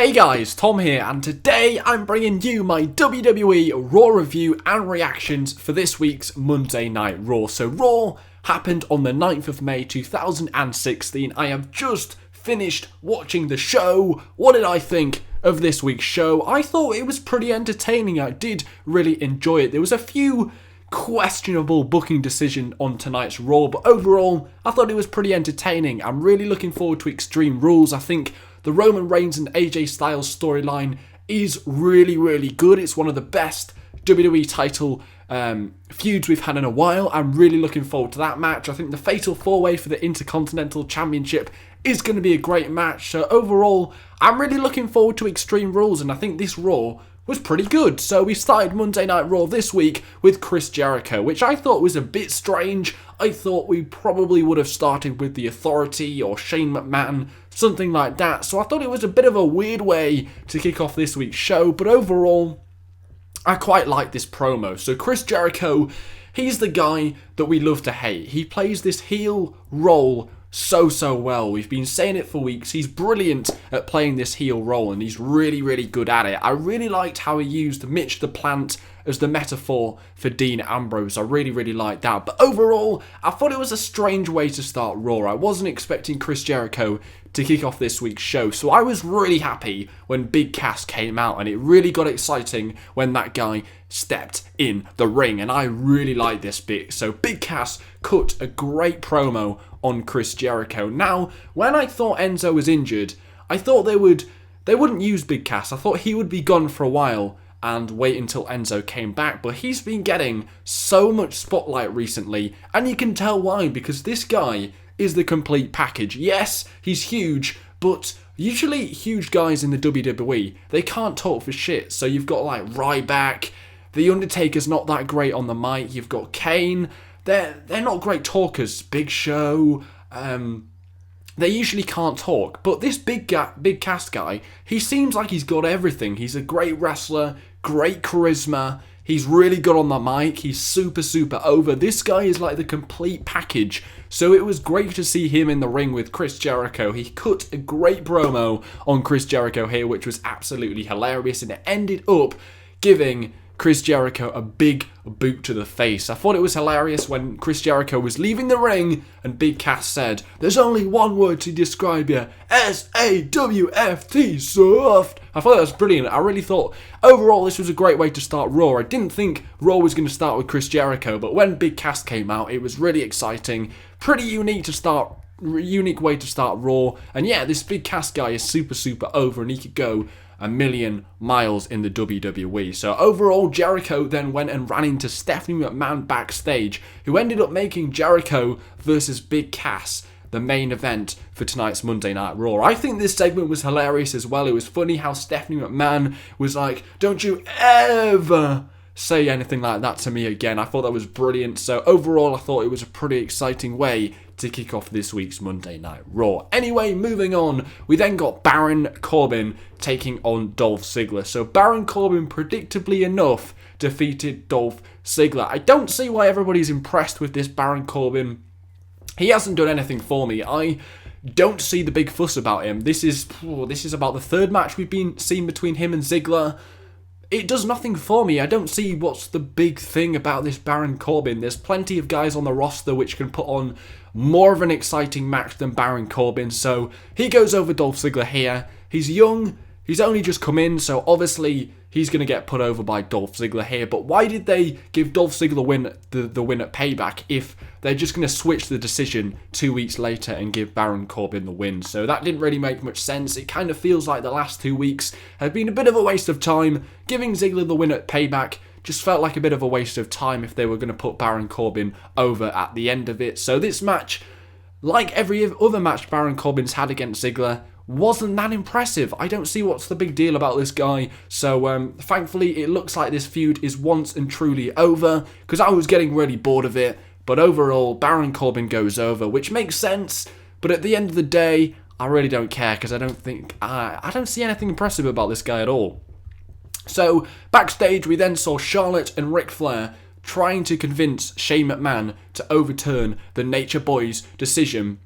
Hey guys, Tom here, and today I'm bringing you my WWE Raw review and reactions for this week's Monday Night Raw. So Raw happened on the 9th of May 2016. I have just finished watching the show. What did I think of this week's show? I thought it was pretty entertaining. I did really enjoy it. There was a few questionable booking decision on tonight's Raw, but overall I thought it was pretty entertaining. I'm really looking forward to Extreme Rules. I think the Roman Reigns and AJ Styles storyline is really good. It's one of the best WWE title feuds we've had in a while. I'm really looking forward to that match. I think the Fatal 4-Way for the Intercontinental Championship is going to be a great match. So overall, I'm really looking forward to Extreme Rules, and I think this Raw was pretty good. So we started Monday Night Raw this week with Chris Jericho, which I thought was a bit strange. I thought we probably would have started with The Authority or Shane McMahon, something like that. So I thought it was a bit of a weird way to kick off this week's show, but overall, I quite like this promo. So Chris Jericho, he's the guy that we love to hate. He plays this heel role so well. We've been saying it for weeks. He's brilliant at playing this heel role, and he's really good at it. I really liked how he used Mitch the Plant as the metaphor for Dean Ambrose. I really liked that. But overall, I thought it was a strange way to start Raw. I wasn't expecting Chris Jericho to kick off this week's show, so I was really happy when Big Cass came out, and it really got exciting when that guy stepped in the ring, and I really liked this bit. So Big Cass cut a great promo on Chris Jericho. Now, when I thought Enzo was injured, I thought they wouldn't use Big Cass. I thought he would be gone for a while and wait until Enzo came back, but he's been getting so much spotlight recently, and you can tell why, because this guy is the complete package. Yes, he's huge, but usually huge guys in the WWE, they can't talk for shit. So you've got like Ryback, The Undertaker's not that great on the mic, you've got Kane, they're not great talkers, Big Show, they usually can't talk. But this Big Cass guy, he seems like he's got everything. He's a great wrestler, great charisma, he's really good on the mic, he's super over. This guy is like the complete package. So it was great to see him in the ring with Chris Jericho. He cut a great promo on Chris Jericho here, which was absolutely hilarious, and it ended up giving Chris Jericho a big boot to the face. I thought it was hilarious when Chris Jericho was leaving the ring and Big Cass said, "There's only one word to describe you, S-A-W-F-T, soft." I thought that was brilliant. I really thought overall this was a great way to start Raw. I didn't think Raw was going to start with Chris Jericho, but when Big Cass came out, it was really exciting. Pretty unique way to start Raw. And yeah, this Big Cass guy is super over, and he could go a million miles in the WWE. So overall, Jericho then went and ran into Stephanie McMahon backstage, who ended up making Jericho versus Big Cass the main event for tonight's Monday Night Raw. I think this segment was hilarious as well. It was funny how Stephanie McMahon was like, "Don't you ever say anything like that to me again." I thought that was brilliant. So overall, I thought it was a pretty exciting way to kick off this week's Monday Night Raw. Anyway, moving on, we then got Baron Corbin taking on Dolph Ziggler. So Baron Corbin, predictably enough, defeated Dolph Ziggler. I don't see why everybody's impressed with this Baron Corbin. He hasn't done anything for me. I don't see the big fuss about him. This is about the third match we've been seeing between him and Ziggler. It does nothing for me. I don't see what's the big thing about this Baron Corbin. There's plenty of guys on the roster which can put on more of an exciting match than Baron Corbin. So he goes over Dolph Ziggler here. He's young. He's only just come in, so obviously he's going to get put over by Dolph Ziggler here. But why did they give Dolph Ziggler the win at Payback if they're just going to switch the decision 2 weeks later and give Baron Corbin the win? So that didn't really make much sense. It kind of feels like the last 2 weeks have been a bit of a waste of time. Giving Ziggler the win at Payback just felt like a bit of a waste of time if they were going to put Baron Corbin over at the end of it. So this match, like every other match Baron Corbin's had against Ziggler, wasn't that impressive. I don't see what's the big deal about this guy. So thankfully it looks like this feud is once and truly over, because I was getting really bored of it. But overall, Baron Corbin goes over, which makes sense. But at the end of the day, I really don't care, because I don't see anything impressive about this guy at all. So backstage we then saw Charlotte and Ric Flair trying to convince Shane McMahon to overturn the Nature Boys' decision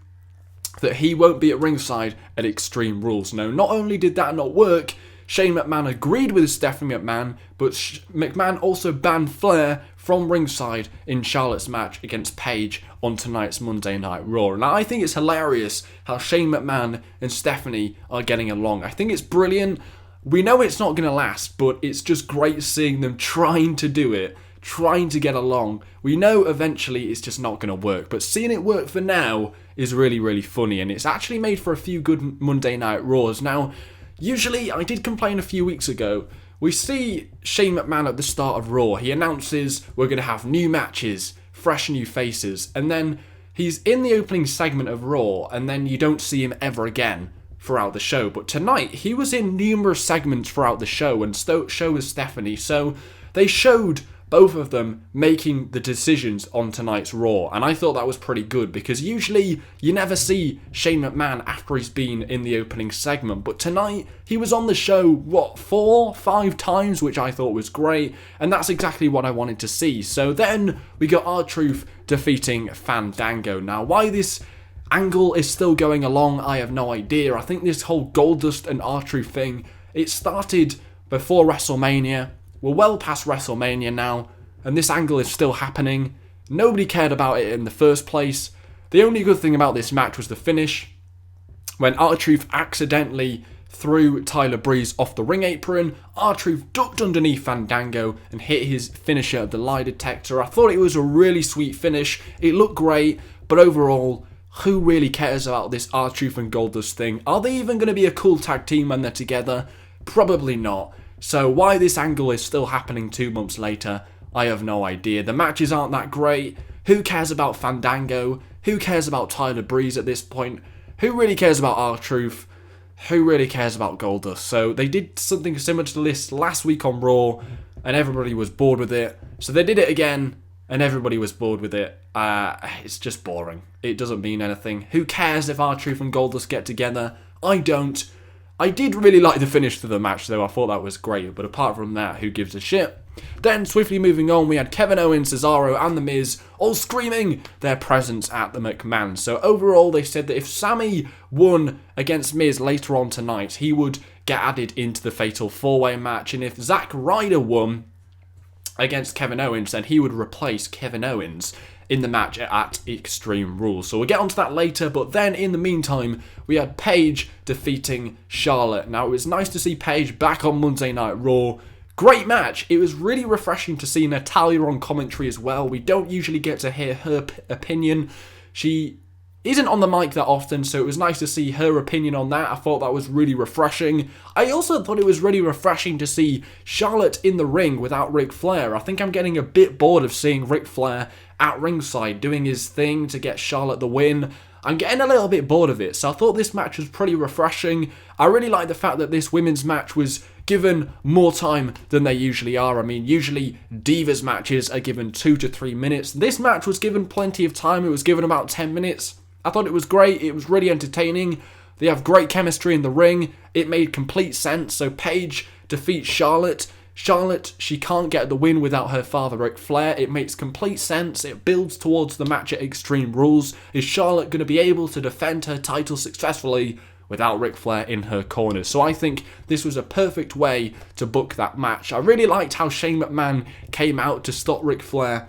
that he won't be at ringside at Extreme Rules. No, not only did that not work, Shane McMahon agreed with Stephanie McMahon, but McMahon also banned Flair from ringside in Charlotte's match against Paige on tonight's Monday Night Raw. Now, I think it's hilarious how Shane McMahon and Stephanie are getting along. I think it's brilliant. We know it's not going to last, but it's just great seeing them trying to do it, trying to get along. We know eventually it's just not going to work, but seeing it work for now is really, really funny, and it's actually made for a few good Monday Night Raws. Now, usually, I did complain a few weeks ago, we see Shane McMahon at the start of Raw. He announces we're going to have new matches, fresh new faces, and then he's in the opening segment of Raw, and then you don't see him ever again throughout the show. But tonight, he was in numerous segments throughout the show, and so was Stephanie. So they showed both of them making the decisions on tonight's Raw, and I thought that was pretty good, because usually you never see Shane McMahon after he's been in the opening segment, but tonight he was on the show, 4-5 times, which I thought was great, and that's exactly what I wanted to see. So then we got R-Truth defeating Fandango. Now, why this angle is still going along, I have no idea. I think this whole Goldust and R-Truth thing, it started before WrestleMania. We're well past WrestleMania now, and this angle is still happening. Nobody cared about it in the first place. The only good thing about this match was the finish, when R-Truth accidentally threw Tyler Breeze off the ring apron. R-Truth ducked underneath Fandango and hit his finisher, the lie detector. I thought it was a really sweet finish. It looked great, but overall, who really cares about this R-Truth and Goldust thing? Are they even going to be a cool tag team when they're together? Probably not. So why this angle is still happening 2 months later, I have no idea. The matches aren't that great. Who cares about Fandango? Who cares about Tyler Breeze at this point? Who really cares about R-Truth? Who really cares about Goldust? So they did something similar to this last week on Raw, and everybody was bored with it. So they did it again, and everybody was bored with it. It's just boring. It doesn't mean anything. Who cares if R-Truth and Goldust get together? I don't. I did really like the finish to the match, though. I thought that was great, but apart from that, who gives a shit? Then, swiftly moving on, we had Kevin Owens, Cesaro, and The Miz all screaming their presence at the McMahon. So overall, they said that if Sami won against Miz later on tonight, he would get added into the Fatal 4-Way match, and if Zack Ryder won against Kevin Owens, then he would replace Kevin Owens in the match at Extreme Rules. So we'll get onto that later, but then in the meantime, we had Paige defeating Charlotte. Now, it was nice to see Paige back on Monday Night Raw. Great match. It was really refreshing to see Natalya on commentary as well. We don't usually get to hear her opinion. She isn't on the mic that often, so it was nice to see her opinion on that. I thought that was really refreshing. I also thought it was really refreshing to see Charlotte in the ring without Ric Flair. I think I'm getting a bit bored of seeing Ric Flair at ringside doing his thing to get Charlotte the win. I'm getting a little bit bored of it, so I thought this match was pretty refreshing. I really like the fact that this women's match was given more time than they usually are. I mean, usually Divas matches are given 2 to 3 minutes. This match was given plenty of time. It was given about 10 minutes. I thought it was great. It was really entertaining. They have great chemistry in the ring. It made complete sense. So Paige defeats Charlotte. Charlotte, she can't get the win without her father, Ric Flair. It makes complete sense. It builds towards the match at Extreme Rules. Is Charlotte going to be able to defend her title successfully without Ric Flair in her corner? So I think this was a perfect way to book that match. I really liked how Shane McMahon came out to stop Ric Flair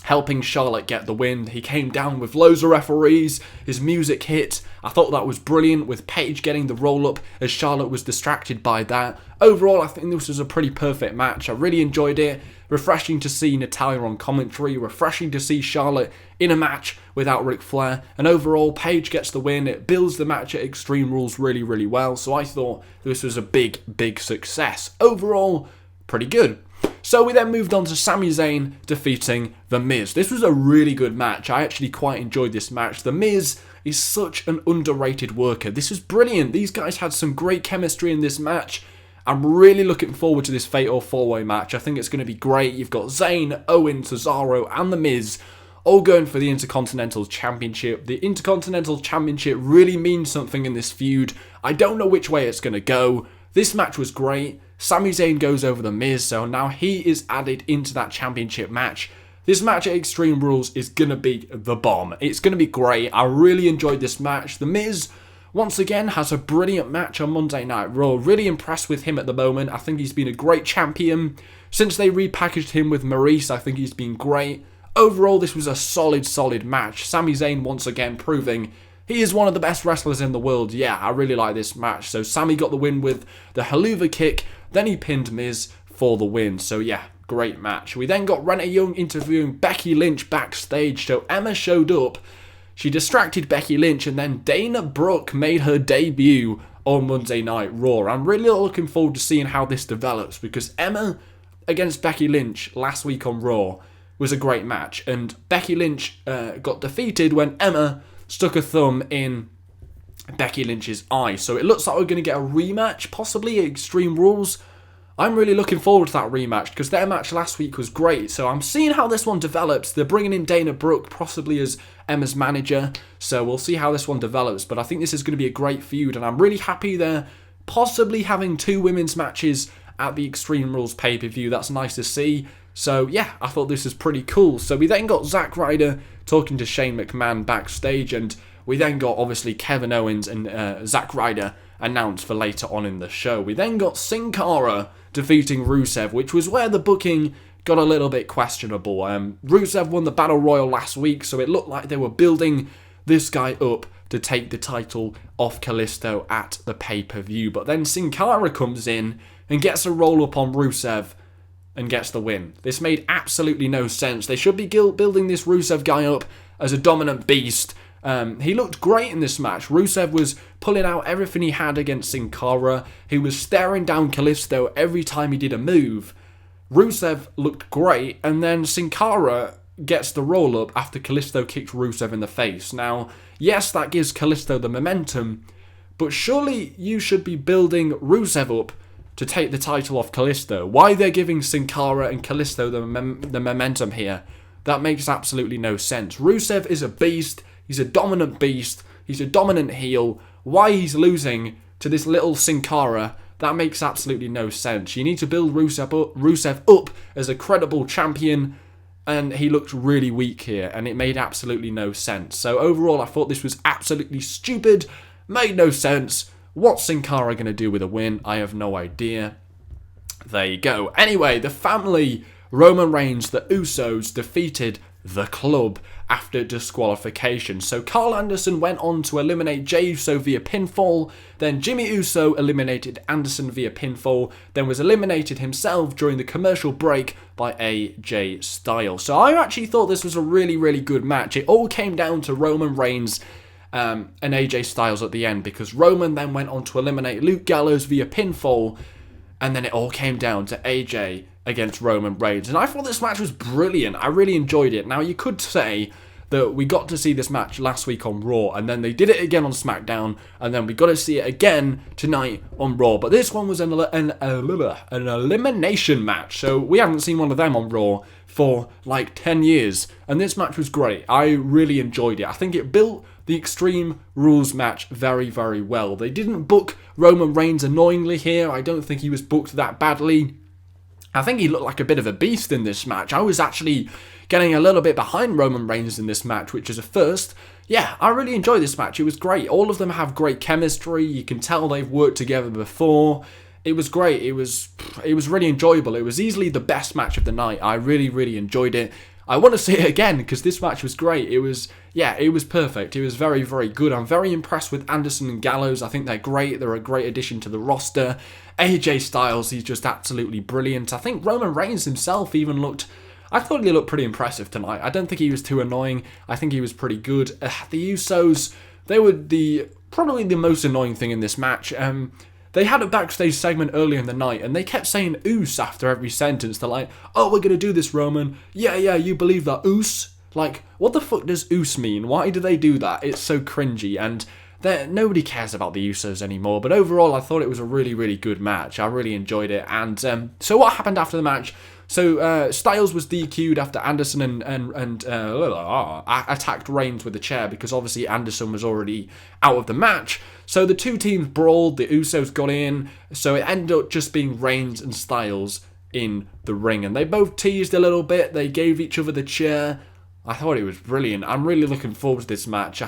helping Charlotte get the win. He came down with loads of referees, his music hit. I thought that was brilliant, with Paige getting the roll-up as Charlotte was distracted by that. Overall, I think this was a pretty perfect match. I really enjoyed it. Refreshing to see Natalya on commentary, refreshing to see Charlotte in a match without Ric Flair, and overall, Paige gets the win. It builds the match at Extreme Rules really, really well, so I thought this was a big, big success. Overall, pretty good. So we then moved on to Sami Zayn defeating The Miz. This was a really good match. I actually quite enjoyed this match. The Miz is such an underrated worker. This was brilliant. These guys had some great chemistry in this match. I'm really looking forward to this Fatal 4-Way match. I think it's going to be great. You've got Zayn, Owens, Cesaro, and The Miz all going for the Intercontinental Championship. The Intercontinental Championship really means something in this feud. I don't know which way it's going to go. This match was great. Sami Zayn goes over The Miz, so now he is added into that championship match. This match at Extreme Rules is going to be the bomb. It's going to be great. I really enjoyed this match. The Miz, once again, has a brilliant match on Monday Night Raw. Really impressed with him at the moment. I think he's been a great champion. Since they repackaged him with Maurice, I think he's been great. Overall, this was a solid match. Sami Zayn once again proving he is one of the best wrestlers in the world. Yeah, I really like this match. So Sami got the win with the Helluva Kick. Then he pinned Miz for the win. So yeah, great match. We then got Renee Young interviewing Becky Lynch backstage. So Emma showed up. She distracted Becky Lynch, and then Dana Brooke made her debut on Monday Night Raw. I'm really looking forward to seeing how this develops, because Emma against Becky Lynch last week on Raw was a great match, and Becky Lynch got defeated when Emma stuck a thumb in Becky Lynch's eye. So it looks like we're going to get a rematch, possibly at Extreme Rules. I'm really looking forward to that rematch, because their match last week was great. So I'm seeing how this one develops. They're bringing in Dana Brooke, possibly as Emma's manager. So we'll see how this one develops. But I think this is going to be a great feud, and I'm really happy they're possibly having 2 women's matches at the Extreme Rules pay-per-view. That's nice to see. So yeah, I thought this was pretty cool. So we then got Zack Ryder talking to Shane McMahon backstage, and we then got obviously Kevin Owens and Zack Ryder announced for later on in the show. We then got Sin Cara defeating Rusev, which was where the booking got a little bit questionable. Rusev won the Battle Royal last week, so it looked like they were building this guy up to take the title off Kalisto at the pay-per-view. But then Sin Cara comes in and gets a roll-up on Rusev and gets the win. This made absolutely no sense. They should be building this Rusev guy up as a dominant beast. He looked great in this match. Rusev was pulling out everything he had against Sin Cara. He was staring down Kalisto every time he did a move. Rusev looked great, and then Sin Cara gets the roll-up after Kalisto kicked Rusev in the face. Now, yes, that gives Kalisto the momentum, but surely you should be building Rusev up to take the title off Kalisto. Why they're giving Sin Cara and Kalisto the momentum here? That makes absolutely no sense. Rusev is a beast. He's a dominant beast. He's a dominant heel. Why he's losing to this little Sin Cara, that makes absolutely no sense. You need to build Rusev up as a credible champion, and he looked really weak here, and it made absolutely no sense. So overall, I thought this was absolutely stupid, made no sense. What's Sin Cara going to do with a win? I have no idea. There you go. Anyway, the family, Roman Reigns, the Usos, defeated the club after disqualification. So Carl Anderson went on to eliminate Jey Uso via pinfall. Then Jimmy Uso eliminated Anderson via pinfall. Then was eliminated himself during the commercial break by AJ Styles. So I actually thought this was a really good match. It all came down to Roman Reigns and AJ Styles at the end, because Roman then went on to eliminate Luke Gallows via pinfall, and then it all came down to AJ against Roman Reigns. And I thought this match was brilliant. I really enjoyed it. Now, you could say that we got to see this match last week on Raw, and then they did it again on SmackDown, and then we got to see it again tonight on Raw. But this one was an elimination match, so we haven't seen one of them on Raw for like 10 years, and this match was great. I really enjoyed it. I think it built the Extreme Rules match very well. They didn't book Roman Reigns annoyingly here. I don't think he was booked that badly. I think he looked like a bit of a beast in this match. I was actually getting a little bit behind Roman Reigns in this match, which is a first. Yeah, I really enjoyed this match. It was great. All of them have great chemistry. You can tell they've worked together before. It was great. It was really enjoyable. It was easily the best match of the night. I really enjoyed it. I want to see it again, because this match was great. It was perfect. It was very good. I'm very impressed with Anderson and Gallows. I think they're great. They're a great addition to the roster. AJ Styles, he's just absolutely brilliant. I think Roman Reigns himself even I thought he looked pretty impressive tonight. I don't think he was too annoying. I think he was pretty good. The Usos, they were probably the most annoying thing in this match. They had a backstage segment earlier in the night, and they kept saying "oos" after every sentence. They're like, "Oh, we're going to do this, Roman. Yeah, you believe that, oos?" Like, what the fuck does oos mean? Why do they do that? It's so cringy, and nobody cares about the Usos anymore. But overall, I thought it was a really good match. I really enjoyed it. And so what happened after the match? So Styles was DQ'd after Anderson and attacked Reigns with a chair, because obviously Anderson was already out of the match. So the two teams brawled, the Usos got in, so it ended up just being Reigns and Styles in the ring. And they both teased a little bit. They gave each other the chair. I thought it was brilliant. I'm really looking forward to this match. I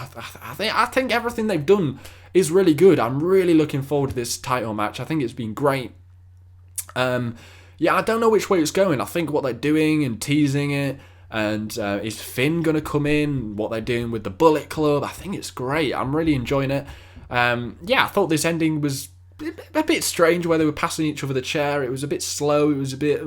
think everything they've done is really good. I'm really looking forward to this title match. I think it's been great. Yeah, I don't know which way it's going. I think what they're doing and teasing it, and is Finn going to come in, what they're doing with the Bullet Club, I think it's great. I'm really enjoying it. Yeah, I thought this ending was a bit strange where they were passing each other the chair. It was a bit slow. It was a bit...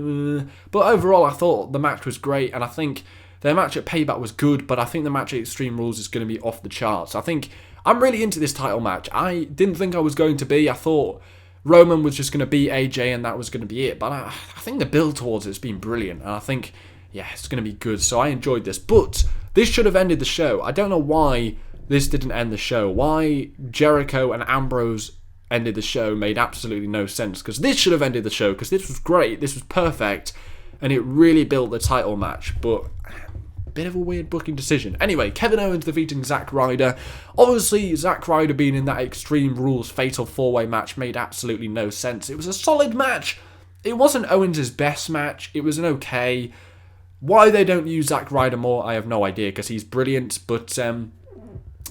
But overall, I thought the match was great, and I think their match at Payback was good, but I think the match at Extreme Rules is going to be off the charts. I think I'm really into this title match. I didn't think I was going to be. I thought Roman was just going to beat AJ and that was going to be it. But I think the build towards it's been brilliant. And I think, yeah, it's going to be good. So I enjoyed this. But this should have ended the show. I don't know why this didn't end the show. Why Jericho and Ambrose ended the show made absolutely no sense. Because this should have ended the show. Because this was great. This was perfect. And it really built the title match. But... bit of a weird booking decision. Anyway, Kevin Owens defeating Zack Ryder. Obviously, Zack Ryder being in that Extreme Rules Fatal 4-Way match made absolutely no sense. It was a solid match. It wasn't Owens' best match. It was an okay. Why they don't use Zack Ryder more, I have no idea, because he's brilliant. But,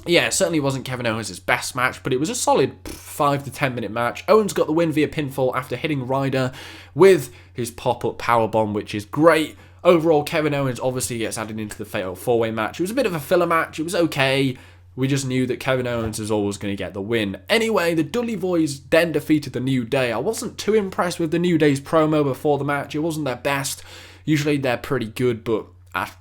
yeah, it certainly wasn't Kevin Owens' best match, but it was a solid 5 to 10 minute match. Owens got the win via pinfall after hitting Ryder with his pop-up powerbomb, which is great. Overall, Kevin Owens obviously gets added into the Fatal 4-Way match. It was a bit of a filler match. It was okay. We just knew that Kevin Owens was always going to get the win. Anyway, the Dudley Boys then defeated the New Day. I wasn't too impressed with the New Day's promo before the match. It wasn't their best. Usually they're pretty good, but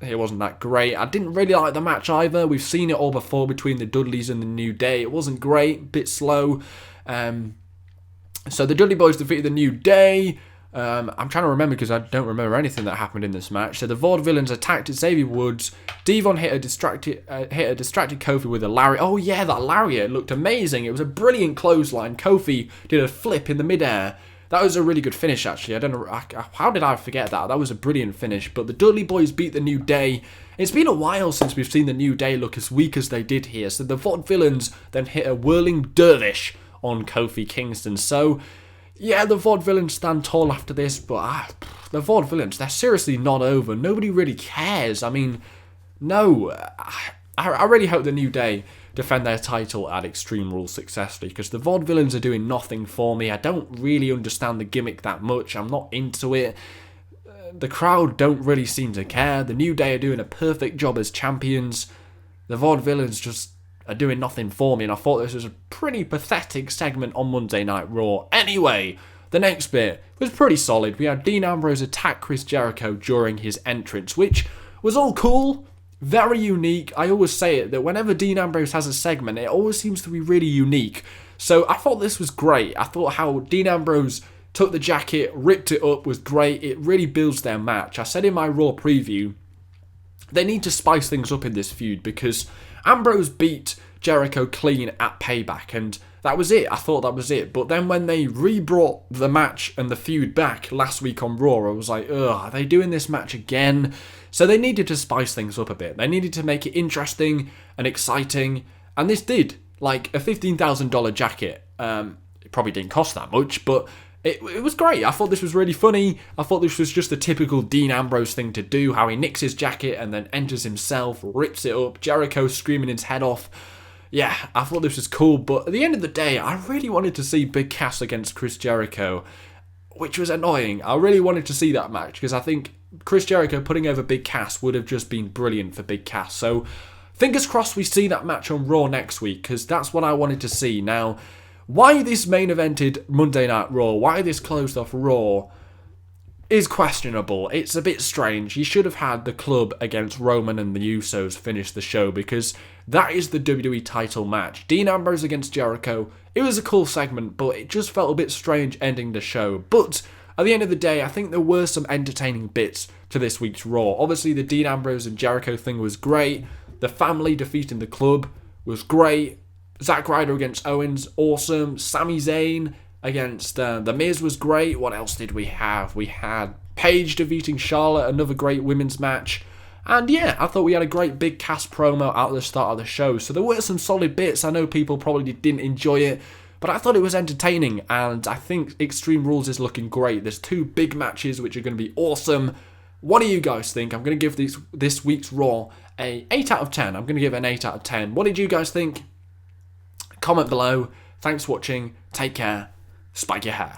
it wasn't that great. I didn't really like the match either. We've seen it all before between the Dudleys and the New Day. It wasn't great, a bit slow. So the Dudley Boys defeated the New Day. I'm trying to remember because I don't remember anything that happened in this match. So the Vaudevillains attacked Xavier Woods. Devon hit a distracted Kofi with a lariat. Oh yeah, that lariat looked amazing. It was a brilliant clothesline. Kofi did a flip in the midair. That was a really good finish, actually. I don't know, how did I forget that? That was a brilliant finish. But the Dudley Boys beat the New Day. It's been a while since we've seen the New Day look as weak as they did here. So the Vaudevillains then hit a whirling dervish on Kofi Kingston. So... yeah, the Vaudevillains stand tall after this, but the Vaudevillains, they're seriously not over. Nobody really cares. I mean, no. I really hope the New Day defend their title at Extreme Rules successfully, because the Vaudevillains are doing nothing for me. I don't really understand the gimmick that much. I'm not into it. The crowd don't really seem to care. The New Day are doing a perfect job as champions. The Vaudevillains just... are doing nothing for me, and I thought this was a pretty pathetic segment on Monday Night Raw. Anyway, the next bit was pretty solid. We had Dean Ambrose attack Chris Jericho during his entrance, which was all cool, very unique. I always say it, that whenever Dean Ambrose has a segment, it always seems to be really unique. So I thought this was great. I thought how Dean Ambrose took the jacket, ripped it up, was great. It really builds their match. I said in my Raw preview, they need to spice things up in this feud, because Ambrose beat Jericho clean at Payback, and that was it. I thought that was it. But then when they re-brought the match and the feud back last week on Raw, I was like, ugh, are they doing this match again? So they needed to spice things up a bit. They needed to make it interesting and exciting, and this did. Like a $15,000 jacket. It probably didn't cost that much, but it was great. I thought this was really funny. I thought this was just a typical Dean Ambrose thing to do, how he nicks his jacket and then enters himself, rips it up, Jericho screaming his head off. Yeah, I thought this was cool, but at the end of the day, I really wanted to see Big Cass against Chris Jericho, which was annoying. I really wanted to see that match, because I think Chris Jericho putting over Big Cass would have just been brilliant for Big Cass. So, fingers crossed we see that match on Raw next week, because that's what I wanted to see. Now, why this main evented Monday Night Raw, why this closed off Raw, is questionable. It's a bit strange. You should have had the club against Roman and the Usos finish the show, because that is the WWE title match. Dean Ambrose against Jericho. It was a cool segment, but it just felt a bit strange ending the show. But at the end of the day, I think there were some entertaining bits to this week's Raw. Obviously, the Dean Ambrose and Jericho thing was great. The family defeating the club was great. Zack Ryder against Owens, awesome. Sami Zayn against The Miz was great. What else did we have? We had Paige defeating Charlotte, another great women's match. And yeah, I thought we had a great Big Cass promo out at the start of the show. So there were some solid bits. I know people probably didn't enjoy it, but I thought it was entertaining, and I think Extreme Rules is looking great. There's 2 big matches which are going to be awesome. What do you guys think? I'm going to give this week's Raw a 8 out of 10. I'm going to give it an 8 out of 10. What did you guys think? Comment below. Thanks for watching. Take care. Spike your hair.